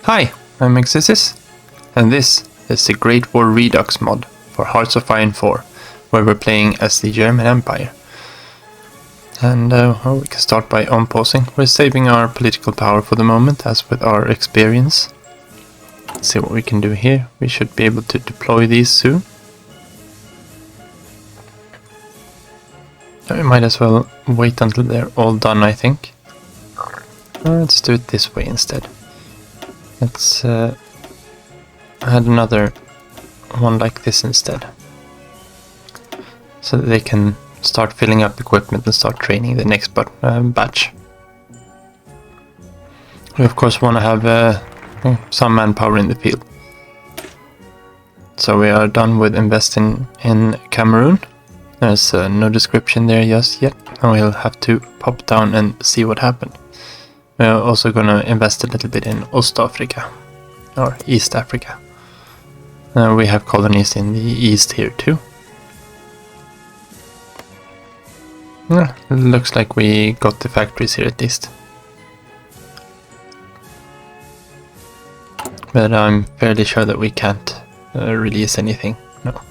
Hi, I'm Exesis, and this is the Great War Redux mod for Hearts of Iron 4, where we're playing as the German Empire. And well, we can start by unpausing. We're saving our political power for the moment, as with our experience. Let's see what we can do here. We should be able to deploy these soon. We might as well wait until they're all done, I think. Let's do it this way instead. Let's add another one like this instead, so that they can start filling up equipment and start training the next batch. We of course want to have some manpower in the field. So we are done with investing in Cameroon. There's no description there just yet, and we'll have to pop down and see what happened. We're also going to invest a little bit in Ostafrika, or East Africa. We have colonies in the east here too. It looks like we got the factories here at least. But I'm fairly sure that we can't release anything, no.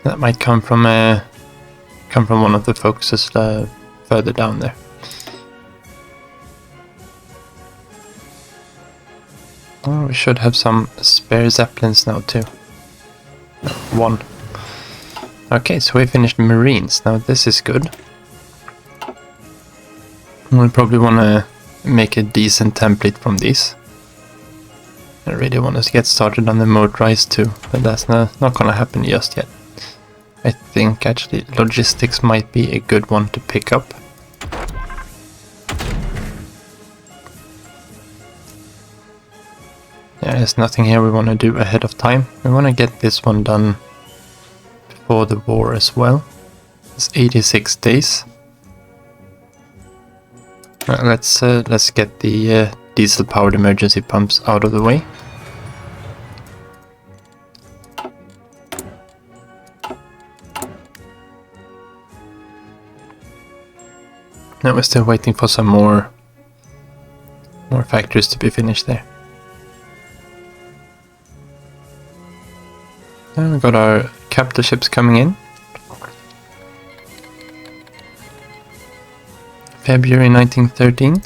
That might come from one of the focuses further down there. Oh, we should have some spare Zeppelins now too. One. Okay, so we finished Marines. Now this is good. We'll probably want to make a decent template from these. I really want to get started on the motorized too, but that's not going to happen just yet. I think actually logistics might be a good one to pick up. Yeah, there's nothing here we want to do ahead of time. We want to get this one done before the war as well. It's 86 days. Let's get the diesel-powered emergency pumps out of the way. Now we're still waiting for some more factories to be finished there. And we got our capital ships coming in. February 1913.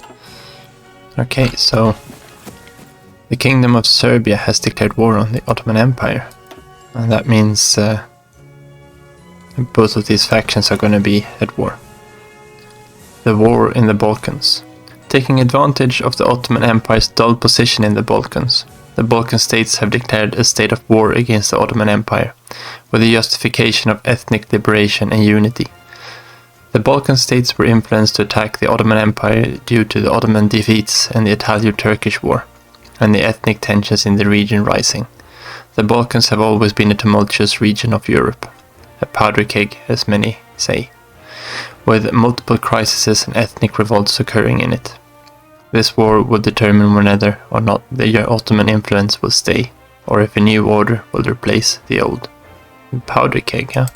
Okay, so the Kingdom of Serbia has declared war on the Ottoman Empire. And that means both of these factions are going to be at war. The war in the Balkans. Taking advantage of the Ottoman Empire's dull position in the Balkans, the Balkan states have declared a state of war against the Ottoman Empire, with the justification of ethnic liberation and unity. The Balkan states were influenced to attack the Ottoman Empire due to the Ottoman defeats and the Italo-Turkish War, and the ethnic tensions in the region rising. The Balkans have always been a tumultuous region of Europe, a powder keg, as many say, with multiple crises and ethnic revolts occurring in it. This war will determine whether or not the Ottoman influence will stay, or if a new order will replace the old. Powder keg, huh?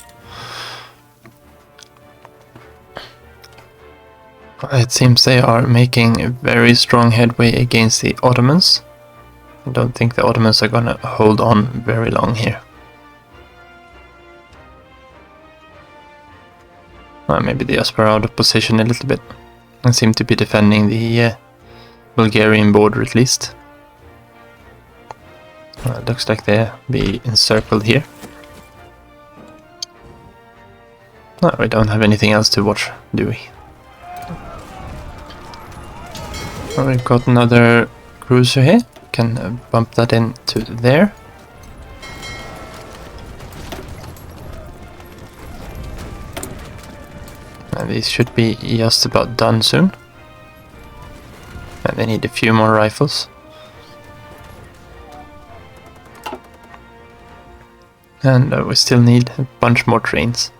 It seems they are making very strong headway against the Ottomans. I don't think the Ottomans are gonna hold on very long here. Maybe they just were out of position a little bit and seem to be defending the Bulgarian border at least. It looks like they'll be encircled here. No, we don't have anything else to watch, do we? Well, we've got another cruiser here. Can bump that into there. And these should be just about done soon. And they need a few more rifles. And we still need a bunch more trains.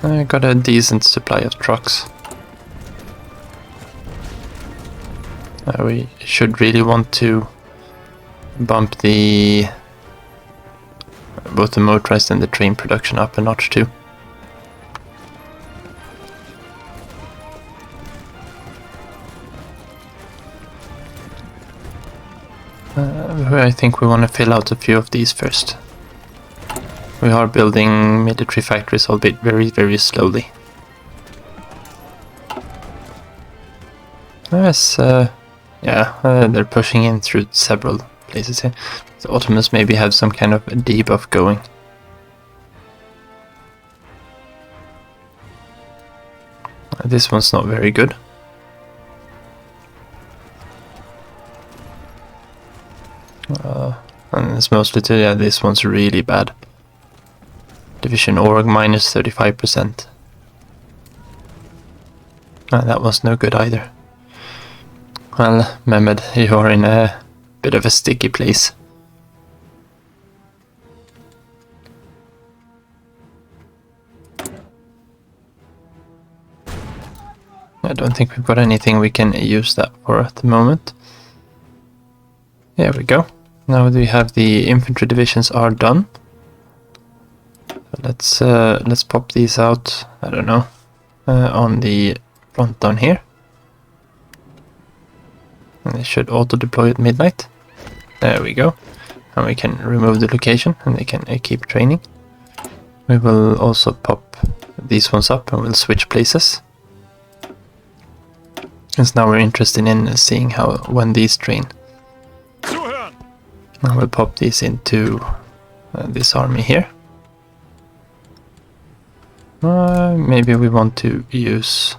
I got a decent supply of trucks. We should really want to bump the both the motorized and the train production up a notch too. I think we want to fill out a few of these first. We are building military factories, albeit very, very slowly. Yes, yeah, they're pushing in through several places here. The Ottomans maybe have some kind of debuff going. This one's not very good. And it's mostly to, yeah, this one's really bad. Division org minus 35%. That was no good either. Well, Mehmed, you are in a bit of a sticky place. I don't think we've got anything we can use that for at the moment. There we go. Now we have the infantry divisions are done. Let's pop these out. I don't know, on the front down here. And they should auto deploy at midnight. There we go. And we can remove the location, and they can keep training. We will also pop these ones up, and we'll switch places. Because now we're interested in seeing when these train. Now we'll pop these into this army here. Maybe we want to use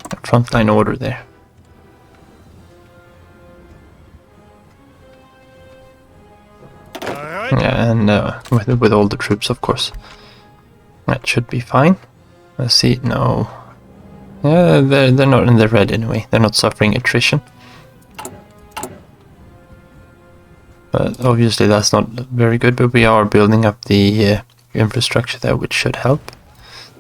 a frontline order there. Yeah, and with all the troops, of course. That should be fine. Let's see, no. Yeah, they're not in the red anyway. They're not suffering attrition. But obviously that's not very good, but we are building up the infrastructure there, which should help.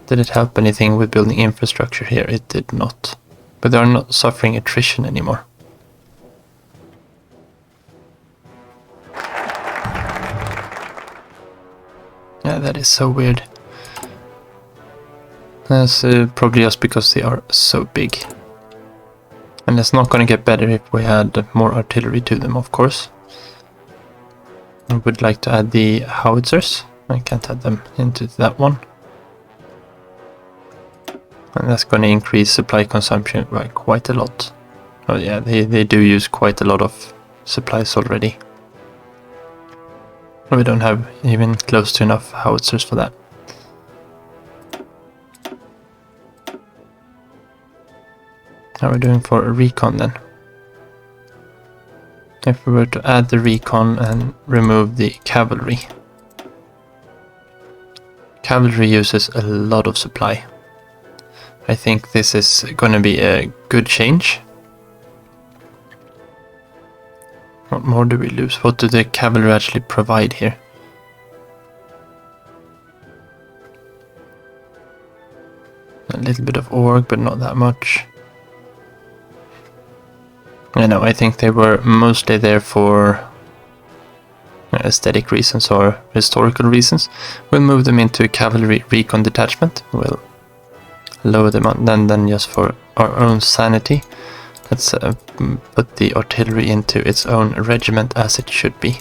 Did it help anything with building infrastructure here? It did not. But they are not suffering attrition anymore. Yeah, that is so weird. That's probably just because they are so big. And it's not going to get better if we add more artillery to them, of course. I would like to add the howitzers. I can't add them into that one. And that's going to increase supply consumption by quite a lot. Oh yeah, they do use quite a lot of supplies already. We don't have even close to enough howitzers for that. How are we doing for a recon then? If we were to add the recon and remove the cavalry. Cavalry uses a lot of supply. I think this is going to be a good change. What more do we lose? What do the cavalry actually provide here? A little bit of org, but not that much. No, I think they were mostly there for aesthetic reasons or historical reasons. We'll move them into a cavalry recon detachment. We'll lower them on then just for our own sanity. Let's put the artillery into its own regiment as it should be.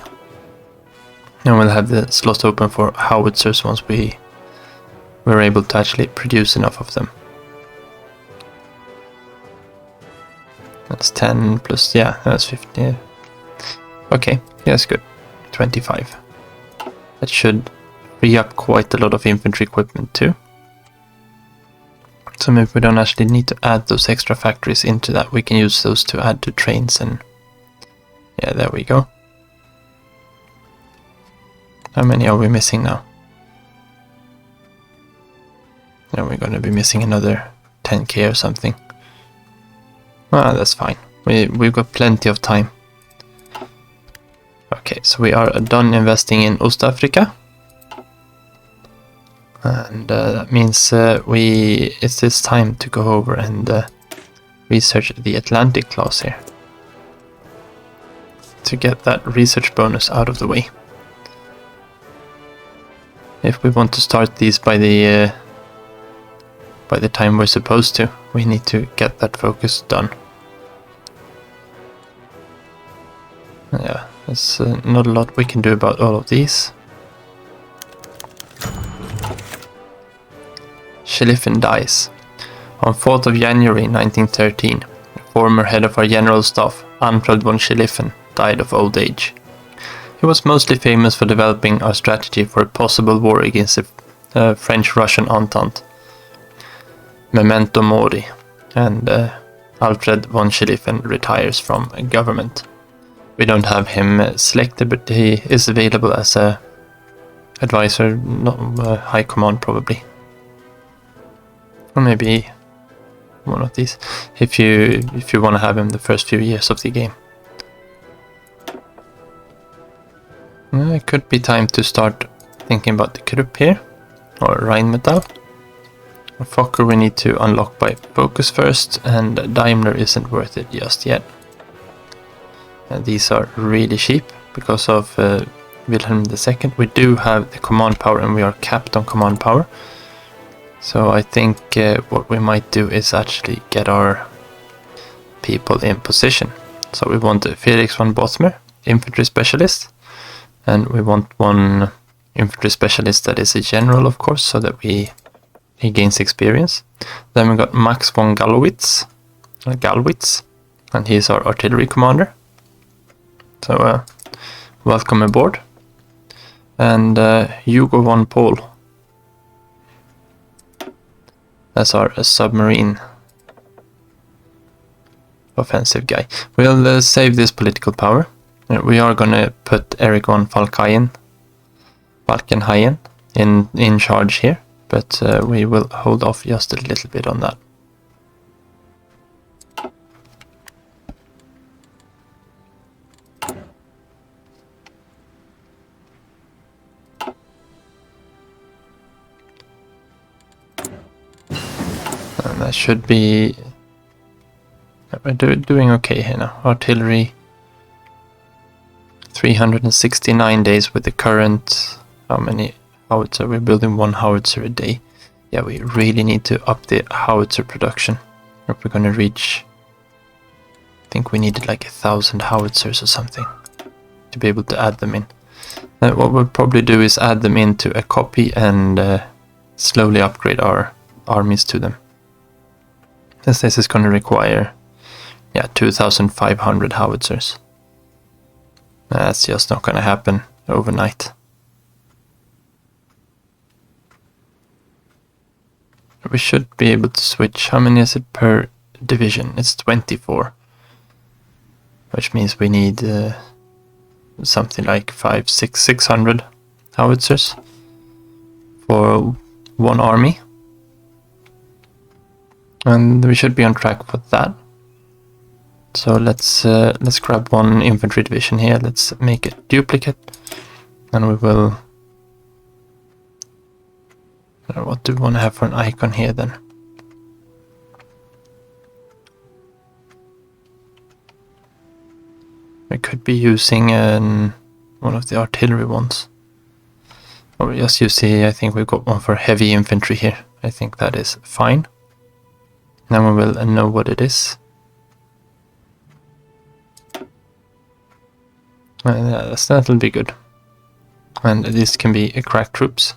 And we'll have the slot open for howitzers once we're able to actually produce enough of them. That's 10 plus, yeah, that's 50. Yeah. Okay, yeah, that's good. 25. That should free up quite a lot of infantry equipment too. So maybe we don't actually need to add those extra factories into that. We can use those to add to trains and... yeah, there we go. How many are we missing now? Yeah, we're going to be missing another 10k or something. Ah, that's fine. We've got plenty of time. Okay, so we are done investing in Ostafrika. And that means it's time to go over and research the Atlantic class here. To get that research bonus out of the way. If we want to start these by the time we're supposed to, we need to get that focus done. Yeah, there's not a lot we can do about all of these. Schlieffen dies. On 4th of January 1913, the former head of our general staff, Alfred von Schlieffen, died of old age. He was mostly famous for developing our strategy for a possible war against the French-Russian Entente. Memento mori, and Alfred von Schlieffen retires from government. We don't have him selected, but he is available as a advisor, not high command probably. Or maybe one of these, if you want to have him the first few years of the game. It could be time to start thinking about the Krupp here, or Rheinmetall. Fokker we need to unlock by focus first, and Daimler isn't worth it just yet. These are really cheap because of Wilhelm II. We do have the command power and we are capped on command power. So I think what we might do is actually get our people in position. So we want Felix von Bothmer, infantry specialist. And we want one infantry specialist that is a general, of course, so that he gains experience. Then we got Max von Gallwitz, and he's our artillery commander. So welcome aboard. And Hugo von Pohl. That's our submarine offensive guy. We'll save this political power. We are gonna put Eric von Falkenhayn in charge here, but we will hold off just a little bit on that. And that should be... We're doing okay here now. Artillery... 369 days with the current... How many howitzer? We're building one howitzer a day. Yeah, we really need to up the howitzer production. If we're gonna reach... I think we needed like 1,000 howitzers or something to be able to add them in. What we'll probably do is add them into a copy and slowly upgrade our armies to them. This is going to require 2,500 howitzers. That's just not going to happen overnight. We should be able to switch. How many is it per division? It's 24. Which means we need something like 600 howitzers for one army. And we should be on track for that. So let's grab one infantry division here. Let's make a duplicate, and we will. What do we want to have for an icon here then? We could be using one of the artillery ones, or just use the. I think we've got one for heavy infantry here. I think that is fine. Now we will know what it is. That'll be good. And this can be crack troops.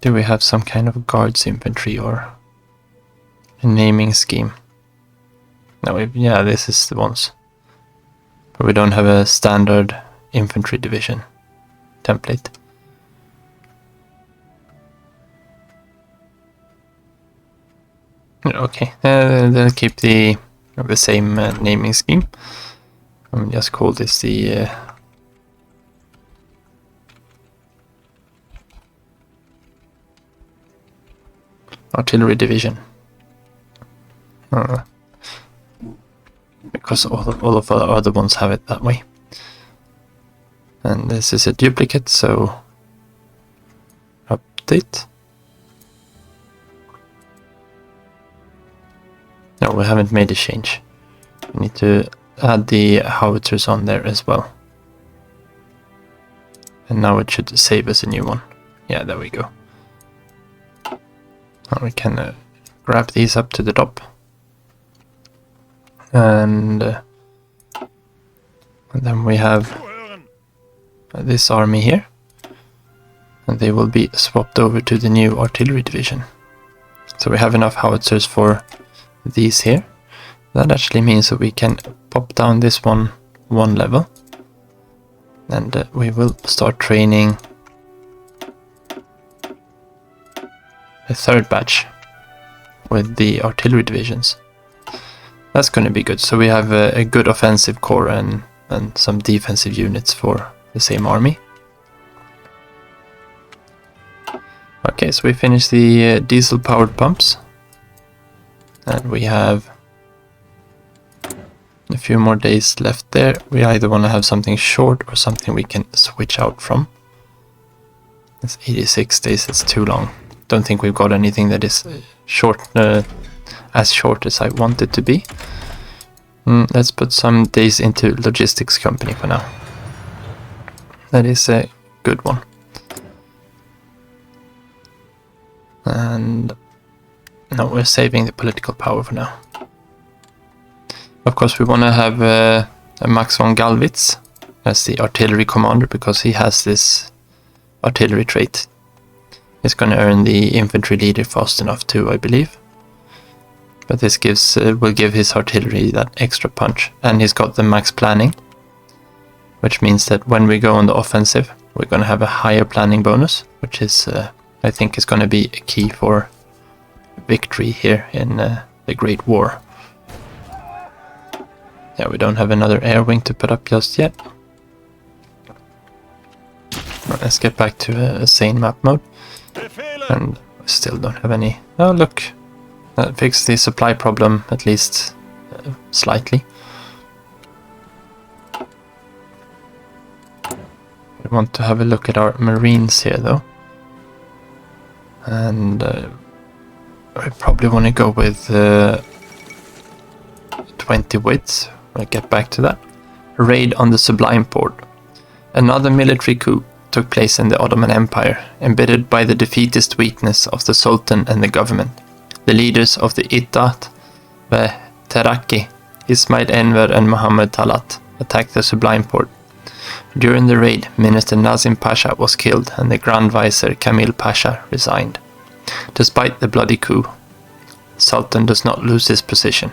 Do we have some kind of guards infantry or a naming scheme? No, this is the ones. But we don't have a standard infantry division template. Okay, they'll keep the same naming scheme. I'll just call this the artillery division. Because all of our other ones have it that way. And this is a duplicate, so update. No, we haven't made a change. We need to add the howitzers on there as well. And now it should save us a new one. Yeah, there we go. Now we can grab these up to the top. And then we have this army here. And they will be swapped over to the new artillery division. So we have enough howitzers for these here. That actually means that we can pop down this one level. And we will start training a third batch with the artillery divisions. That's going to be good. So we have a good offensive core and some defensive units for the same army. Okay, so we finished the diesel powered pumps. And we have a few more days left there. We either want to have something short or something we can switch out from. It's 86 days, it's too long. Don't think we've got anything that is short, as short as I want it to be. Let's put some days into logistics company for now. That is a good one. And no, we're saving the political power for now. Of course, we want to have a Max von Gallwitz as the artillery commander because he has this artillery trait. He's going to earn the infantry leader fast enough too, I believe. But this will give his artillery that extra punch. And he's got the max planning, which means that when we go on the offensive, we're going to have a higher planning bonus, which is, I think, is going to be a key for victory here in the Great War. Yeah, we don't have another air wing to put up just yet. Right, let's get back to a sane map mode. And we still don't have any... Oh, look! That fixed the supply problem, at least slightly. We want to have a look at our marines here, though. And I probably want to go with 20 widths. I'll get back to that. Raid on the Sublime Port. Another military coup took place in the Ottoman Empire, embittered by the defeatist weakness of the Sultan and the government. The leaders of the Ittat, the Teraki, Ismail Enver and Muhammad Talat attacked the Sublime Port. During the raid, Minister Nazim Pasha was killed and the Grand Vizier Kamil Pasha resigned. Despite the bloody coup, Sultan does not lose his position.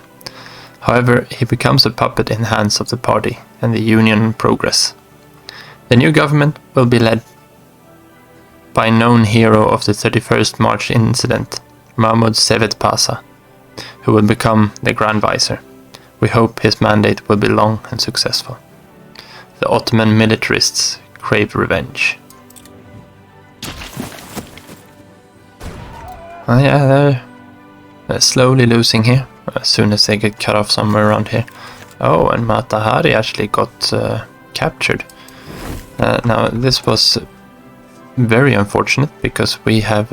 However, he becomes a puppet in the hands of the party and the Union Progress. The new government will be led by known hero of the 31st March incident, Mahmud Sevet Pasha, who will become the Grand Vizier. We hope his mandate will be long and successful. The Ottoman militarists crave revenge. Oh yeah, they're slowly losing here, as soon as they get cut off somewhere around here. Oh, and Matahari actually got captured. Now, this was very unfortunate, because we have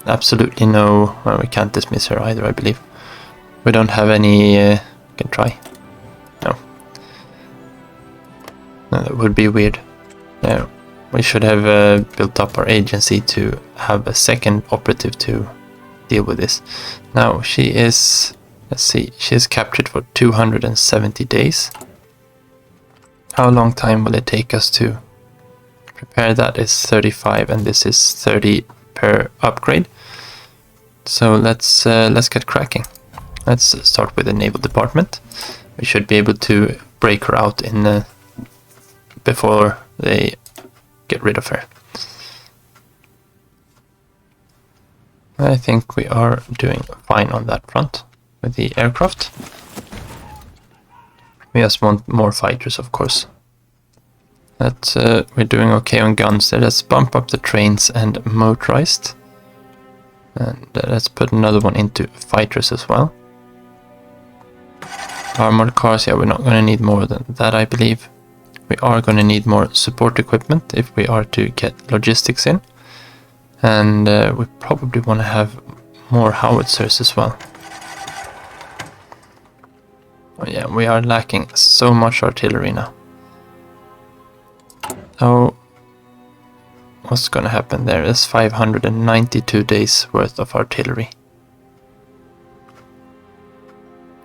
absolutely no... Well, we can't dismiss her either, I believe. We don't have any... can try. No. No, that would be weird. No, we should have built up our agency to have a second operative to deal with this. Now, she is... Let's see, she is captured for 270 days. How long time will it take us to prepare? That is 35, and this is 30 per upgrade. So let's get cracking. Let's start with the naval department. We should be able to break her out in before they get rid of her. I think we are doing fine on that front with the aircraft. We just want more fighters, of course. We're doing okay on guns there. Let's bump up the trains and motorized. And let's put another one into fighters as well. Armored cars, yeah, we're not going to need more than that, I believe. We are going to need more support equipment if we are to get logistics in. And we probably want to have more howitzers as well. Oh yeah, we are lacking so much artillery now. So what's gonna happen there is 592 days worth of artillery.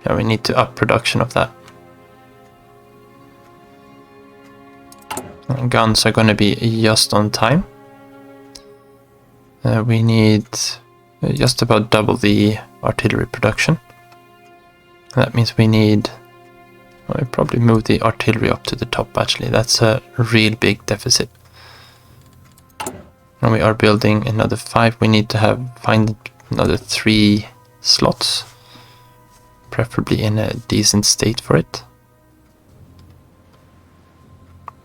Yeah, we need to up production of that. And guns are gonna be just on time. We need just about double the artillery production. That means we need... I'll probably move the artillery up to the top actually. That's a real big deficit. And we are building another 5. We need to find another 3 slots. Preferably in a decent state for it.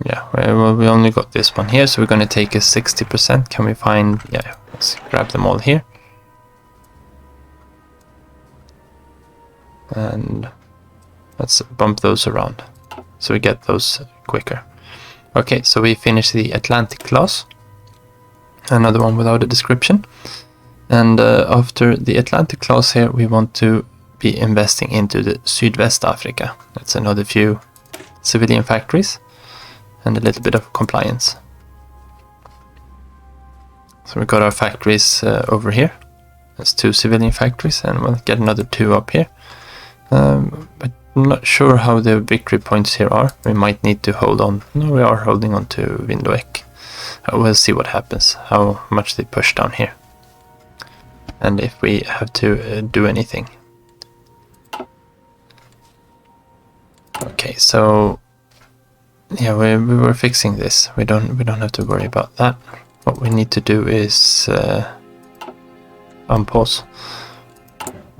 Yeah, well, we only got this one here, so we're going to take a 60%. Can we find... Yeah, let's grab them all here. And let's bump those around, so we get those quicker. Okay, so we finished the Atlantic class. Another one without a description. And after the Atlantic class here, we want to be investing into the Sydwest Africa. That's another few civilian factories. And a little bit of compliance. So we got our factories over here. That's 2 civilian factories, and we'll get another 2 up here. But I'm not sure how the victory points here are. We might need to hold on. No, we are holding on to Windhoek. We'll see what happens, how much they push down here. And if we have to do anything. Okay, so... Yeah, we were fixing this. We don't have to worry about that. What we need to do is unpause.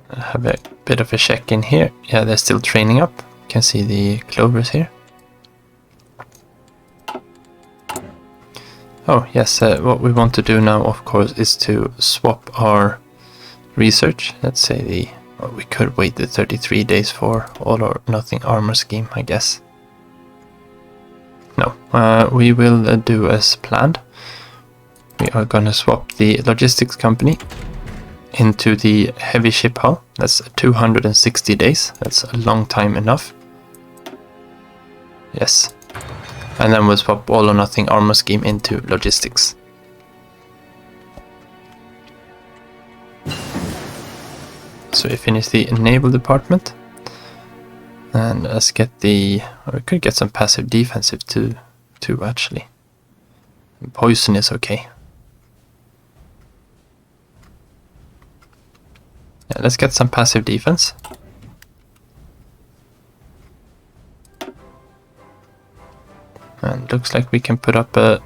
Have a bit of a check in here. Yeah, they're still training up. You can see the clovers here. Oh yes, what we want to do now, of course, is to swap our research. Let's say we could wait the 33 days for all or nothing armor scheme, I guess. No, we will do as planned. We are gonna swap the logistics company into the heavy ship hull. That's 260 days. That's a long time enough. Yes. And then we'll swap all or nothing armor scheme into logistics. So we finish the naval department. And let's get the... we could get some passive defensive too actually. Poison is okay. Yeah, let's get some passive defense. And looks like we can put up a...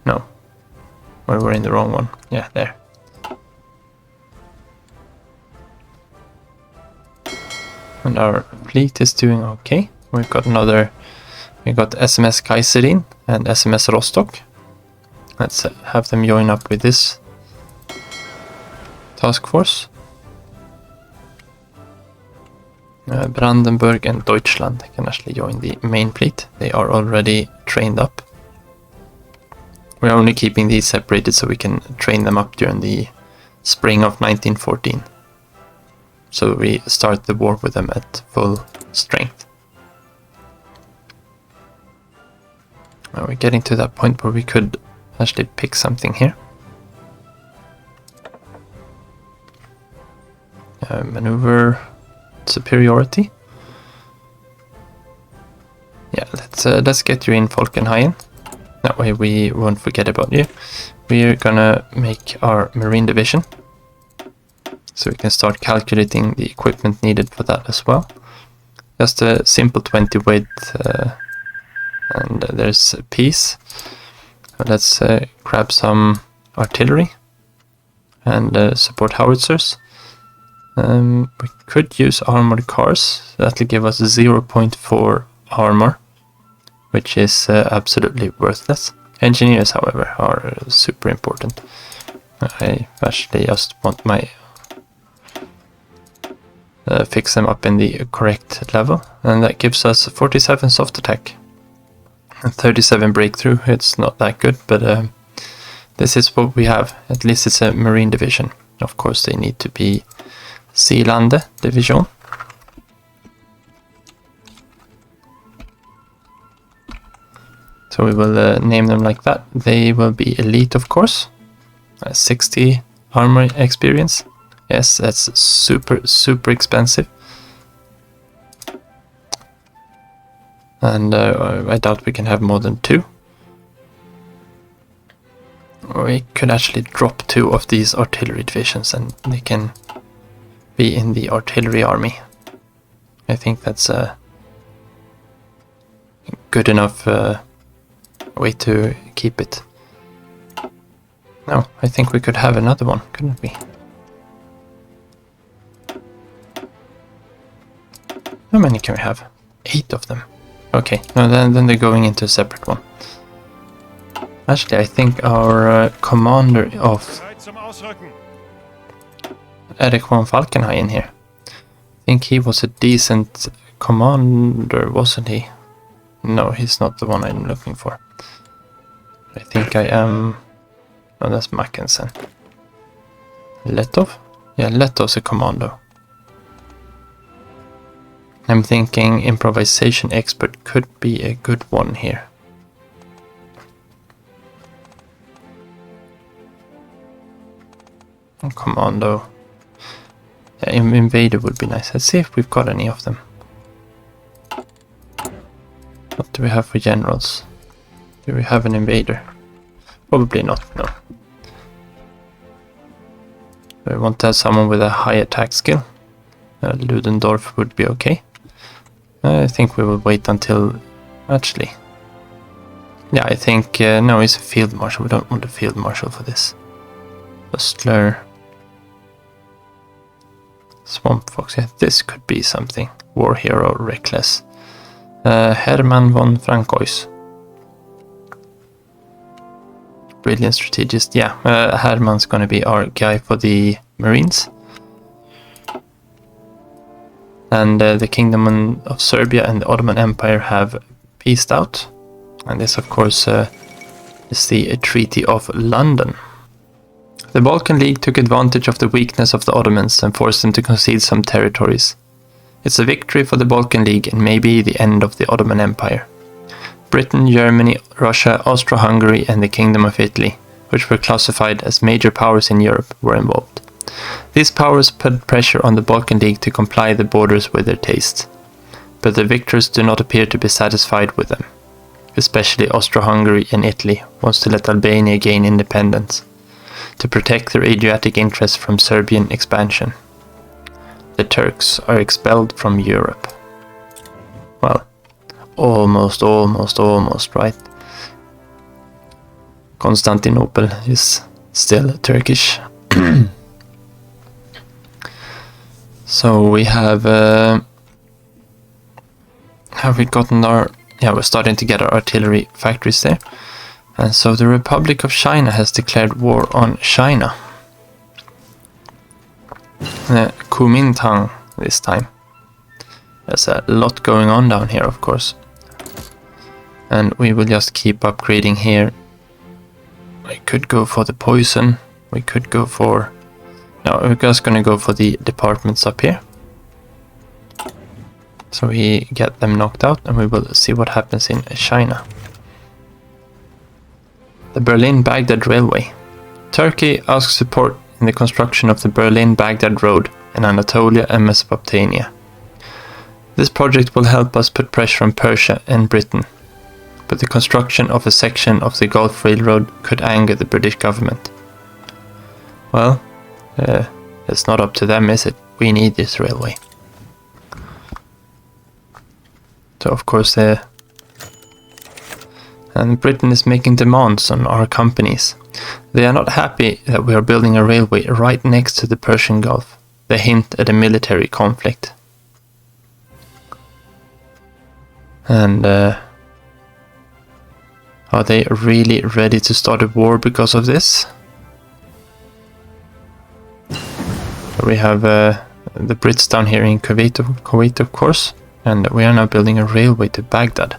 No. We're in the wrong one. Yeah, there. And our fleet is doing okay. We've got we got SMS Kaiserin and SMS Rostock. Let's have them join up with this task force. Brandenburg and Deutschland can actually join the main fleet. They are already trained up. We're only keeping these separated so we can train them up during the spring of 1914. So we start the war with them at full strength. Now we're getting to that point where we could actually pick something here. Maneuver superiority. Yeah, let's get you in Falkenhayn. That way we won't forget about you. We're gonna make our marine division. So we can start calculating the equipment needed for that as well. Just a simple 20 width, and there's a piece. Let's grab some artillery and support howitzers. We could use armored cars. That'll give us 0.4 armor, which is absolutely worthless. Engineers, however, are super important. I actually just want my fix them up in the correct level, and that gives us 47 soft attack and 37 breakthrough. It's not that good, but this is what we have. At least it's a marine division. Of course they need to be Seelande Division. So we will name them like that. They will be elite, of course. 60 armor experience. Yes, that's super expensive. And I doubt we can have more than 2. We could actually drop 2 of these artillery divisions and they can be in the artillery army. I think that's a good enough way to keep it. No, I think we could have another one, couldn't we? How many can we have? 8 of them. Okay, no, then they're going into a separate one. Actually, I think our commander of Erik von Falkenhayn in here. I think he was a decent commander, wasn't he? No, he's not the one I'm looking for. I think I am... Oh, that's Mackensen. Letov? Yeah, Letov's a commando. I'm thinking improvisation expert could be a good one here. Commando. Yeah, invader would be nice. Let's see if we've got any of them. What do we have for generals? Do we have an invader? Probably not, no. We want to have someone with a high attack skill. Ludendorff would be okay. I think we will wait until... Actually... Yeah, I think... no, he's a field marshal. We don't want a field marshal for this. Bustler... Swamp Fox, yeah, this could be something. War hero, reckless. Hermann von Francois. Brilliant strategist, yeah. Hermann's gonna be our guy for the Marines. And the Kingdom of Serbia and the Ottoman Empire have peaced out. And this, of course, is the Treaty of London. The Balkan League took advantage of the weakness of the Ottomans and forced them to concede some territories. It's a victory for the Balkan League and maybe the end of the Ottoman Empire. Britain, Germany, Russia, Austro-Hungary and the Kingdom of Italy, which were classified as major powers in Europe, were involved. These powers put pressure on the Balkan League to comply the borders with their tastes. But the victors do not appear to be satisfied with them. Especially Austro-Hungary and Italy wants to let Albania gain independence, to protect their Adriatic interests from Serbian expansion. The Turks are expelled from Europe. Well, almost, right? Constantinople is still Turkish. So we have we gotten our... Yeah, we're starting to get our artillery factories there. And so the Republic of China has declared war on China. Kuomintang this time. There's a lot going on down here, of course. And we will just keep upgrading here. We could go for the poison. We could go for... No, we're just gonna go for the departments up here. So we get them knocked out and we will see what happens in China. The Berlin-Baghdad Railway. Turkey asks support in the construction of the Berlin-Baghdad Road in Anatolia and Mesopotamia. This project will help us put pressure on Persia and Britain, but the construction of a section of the Gulf Railroad could anger the British government. Well, it's not up to them, is it? We need this railway. So of course and Britain is making demands on our companies. They are not happy that we are building a railway right next to the Persian Gulf. They hint at a military conflict. And are they really ready to start a war because of this? We have the Brits down here in Kuwait, of course, and we are now building a railway to Baghdad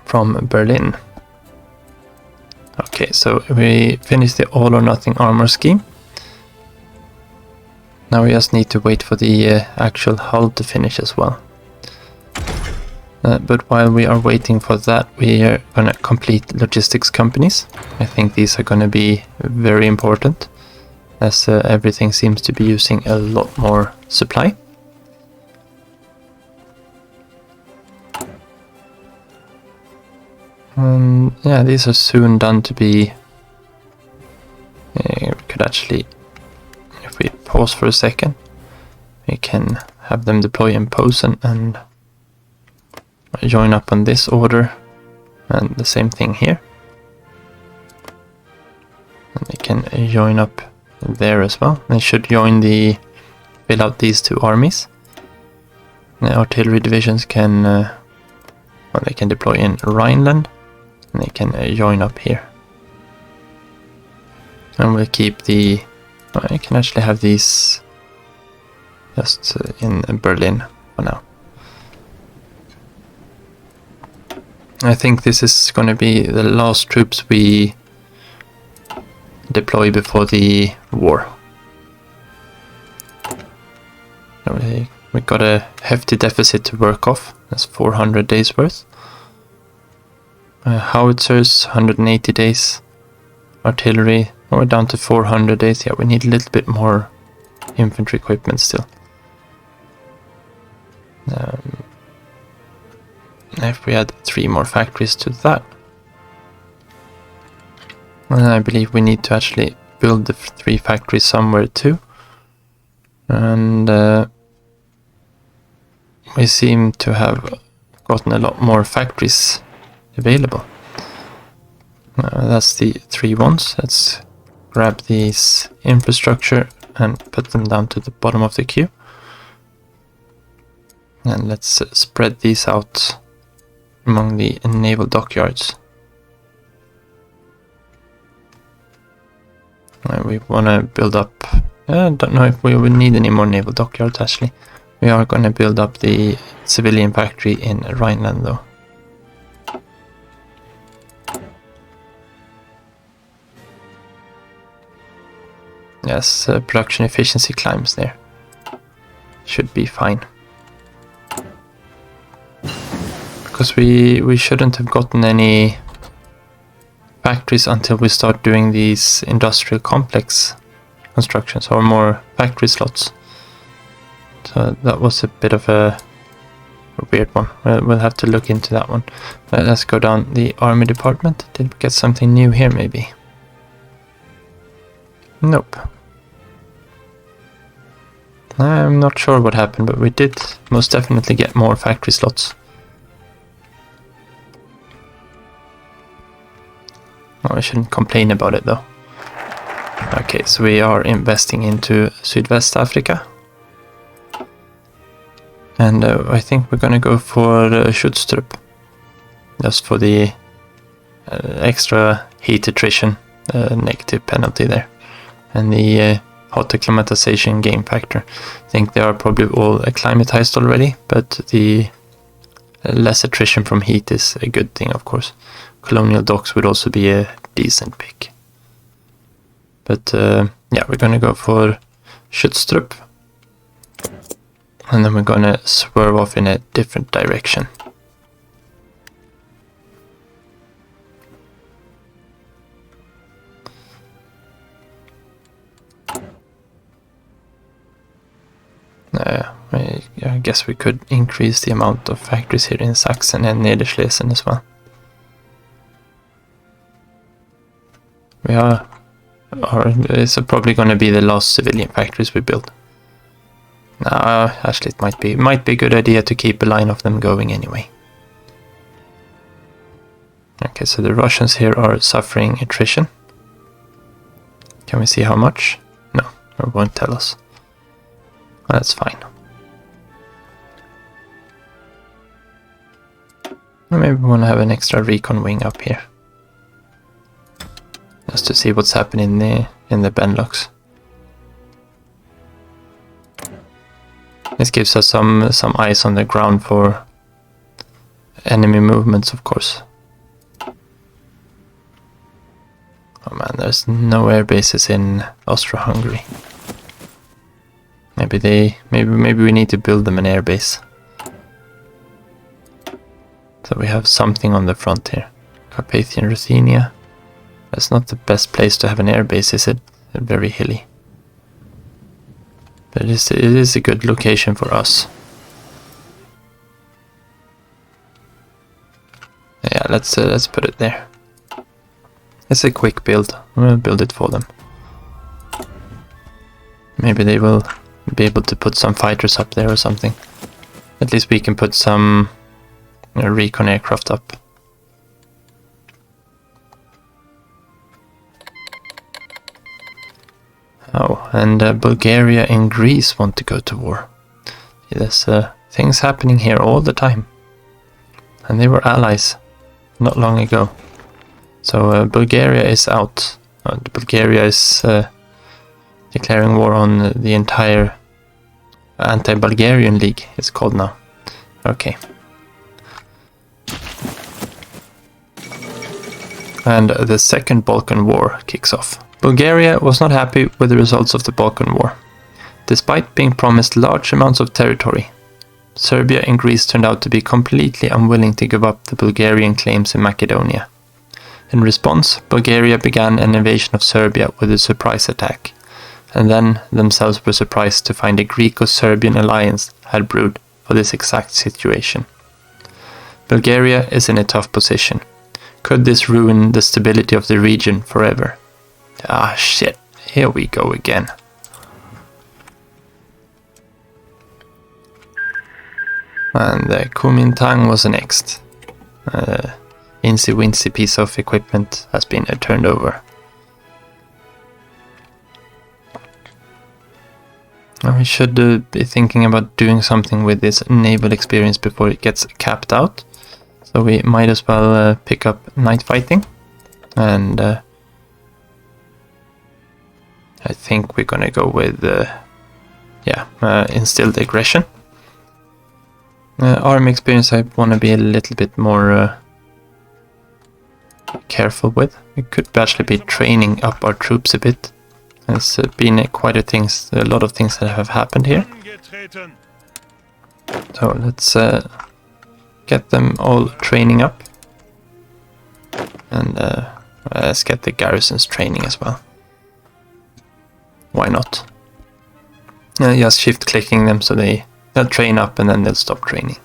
from Berlin. Okay, so we finished the all or nothing armor scheme. Now we just need to wait for the actual hull to finish as well. But while we are waiting for that, we are going to complete logistics companies. I think these are going to be very important, as everything seems to be using a lot more supply. Yeah, these are soon done to be... we could actually, if we pause for a second, we can have them deploy in pose and join up on this order, and the same thing here. And they can join up there as well. They should join fill out these two armies. The artillery divisions can, well, they can deploy in Rhineland, and they can join up here. And we'll keep the, I can actually have these just in Berlin for now. I think this is going to be the last troops we deploy before the war. We got a hefty deficit to work off. That's 400 days worth. Howitzers, 180 days. Artillery, we're down to 400 days. Yeah, we need a little bit more infantry equipment still. If we add 3 more factories to that, and I believe we need to actually build the 3 factories somewhere too. And we seem to have gotten a lot more factories available. That's the 3 ones. Let's grab these infrastructure and put them down to the bottom of the queue. And let's spread these out among the naval dockyards. We want to build up... I don't know if we will need any more naval dockyards actually. We are going to build up the civilian factory in Rhineland though. Yes, production efficiency climbs there. Should be fine. Because we shouldn't have gotten any factories until we start doing these industrial complex constructions or more factory slots. So that was a bit of a weird one. We'll have to look into that one. Let's go down the army department. Did we get something new here maybe? Nope. I'm not sure what happened, but we did most definitely get more factory slots. Oh, I shouldn't complain about it though. Okay, so we are investing into Südwest Africa. And I think we're gonna go for Schutztrupp. Just for the extra heat attrition negative penalty there. And the hot acclimatization gain factor. I think they are probably all acclimatized already, but the less attrition from heat is a good thing, of course. Colonial docks would also be a decent pick. But yeah, we're gonna go for Schutztrupp. And then we're gonna swerve off in a different direction. I guess we could increase the amount of factories here in Sachsen and Niederschlesien as well. It's probably going to be the last civilian factories we build. Actually, it might be a good idea to keep a line of them going anyway. Okay, so the Russians here are suffering attrition. Can we see how much? No, it won't tell us. That's fine. Maybe we want to have an extra recon wing up here, just to see what's happening in the Benelux. This gives us some eyes on the ground for enemy movements, of course. there's no air bases in Austro-Hungary. Maybe we need to build them an air base. So we have something on the front here. Carpathian Ruthenia. That's not the best place to have an air base, is it? Very hilly. But it is a good location for us. Yeah, let's put it there. It's a quick build. I'm gonna build it for them. Maybe they will be able to put some fighters up there or something. At least we can put some recon aircraft up. Oh, and Bulgaria and Greece want to go to war. There's things happening here all the time. And they were allies not long ago. So Bulgaria is out. Bulgaria is declaring war on the entire Anti-Bulgarian League, it's called now. Okay. And the Second Balkan War kicks off. Bulgaria was not happy with the results of the Balkan War. Despite being promised large amounts of territory, Serbia and Greece turned out to be completely unwilling to give up the Bulgarian claims in Macedonia. In response, Bulgaria began an invasion of Serbia with a surprise attack, and then themselves were surprised to find a Greco-Serbian alliance had brewed for this exact situation. Bulgaria is in a tough position. Could this ruin the stability of the region forever? Ah shit, here we go again. And Kuomintang was next. Incy-wincy piece of equipment has been turned over. We should be thinking about doing something with this naval experience before it gets capped out. So we might as well pick up night fighting. And I think we're gonna go with instilled aggression. Army experience I want to be a little bit more careful with. We could actually be training up our troops a bit. There's been quite a lot of things that have happened here. So let's get them all training up. And let's get the garrisons training as well. Why not? Just shift clicking them so they'll train up and then they'll stop training.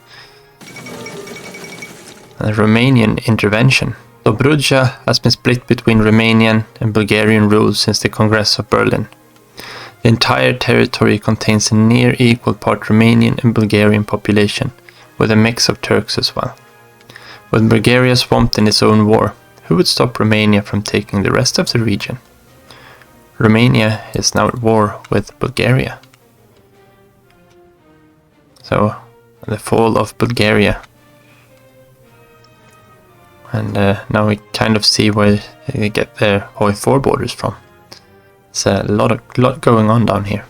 Romanian intervention. Dobruja has been split between Romanian and Bulgarian rule since the Congress of Berlin. The entire territory contains a near equal part Romanian and Bulgarian population, with a mix of Turks as well. With Bulgaria swamped in its own war, who would stop Romania from taking the rest of the region? Romania is now at war with Bulgaria. So, the fall of Bulgaria. And now we kind of see where they get their HOI4 borders from. It's a lot going on down here.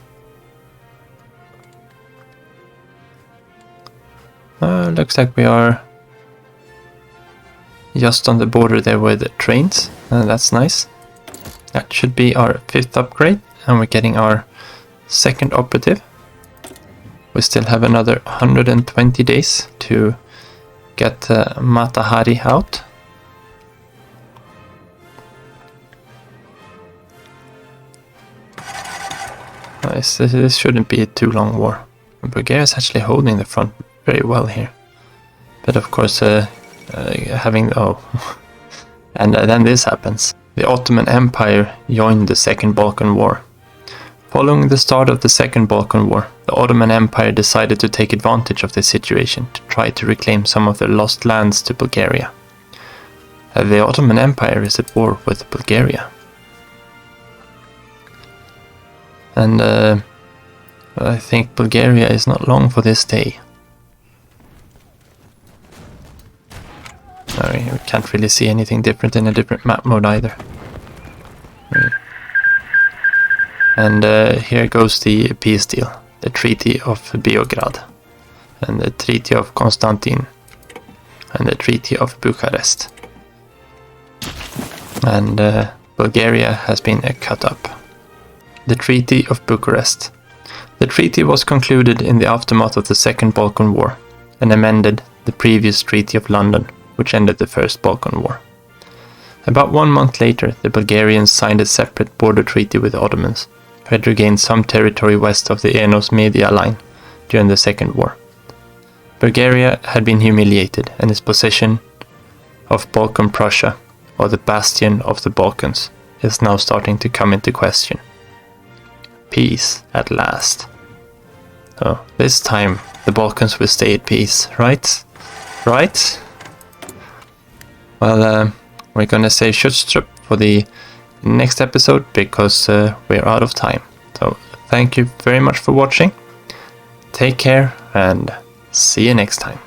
Looks like we are just on the border there with the trains. That's nice. That should be our 5th upgrade, and we're getting our 2nd operative. We still have another 120 days to get Mata Hari out. This shouldn't be a too long war. Bulgaria is actually holding the front very well here. But of course, and then this happens. The Ottoman Empire joined the Second Balkan War. Following the start of the Second Balkan War, the Ottoman Empire decided to take advantage of the situation to try to reclaim some of their lost lands to Bulgaria. The Ottoman Empire is at war with Bulgaria. And I think Bulgaria is not long for this day. Sorry, we can't really see anything different in a different map mode either. And here goes the peace deal, the Treaty of Beograd, and the Treaty of Constantine, and the Treaty of Bucharest. And Bulgaria has been cut up. The Treaty of Bucharest. The treaty was concluded in the aftermath of the Second Balkan War and amended the previous Treaty of London, which ended the First Balkan War. About 1 month later, the Bulgarians signed a separate border treaty with the Ottomans, who had regained some territory west of the Enos-Media line during the Second War. Bulgaria had been humiliated, and its possession of Balkan Prussia, or the bastion of the Balkans, is now starting to come into question. Peace at last. So this time the Balkans will stay at peace, right? Right? Well, we're gonna say Schutztrupp for the next episode because we're out of time. So thank you very much for watching. Take care and see you next time.